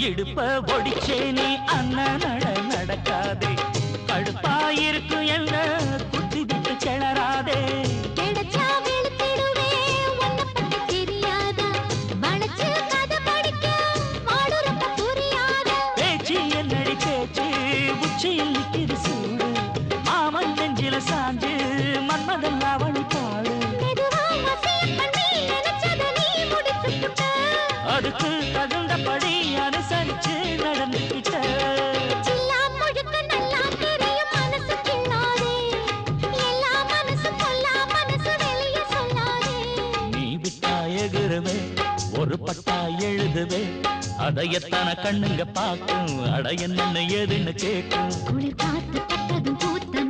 இடுப்ப ஒடிச்சே நீ அண்ணன் நடக்காதே கடுப்பாயிருக்கும் என்ன குத்தி விட்டு கிளறாதே பேச்சு என்னடி பேச்சு உச்சியில் நிற்கிது சூடு மாமன் நெஞ்சில சாஞ்சு மன்மதல்லா வழி பாடு அதுக்கு தகுந்தபடி அனுசரிச்சு நடந்துகிட்ட நீ விட்டாயகுருவே ஒரு பட்டா எழுதுவே அதை எத்தனை கண்ணுங்க பார்க்கும் அட என்ன ஏதுன்னு கேட்கும் குளிர் காத்து பட்டதும் பூத்த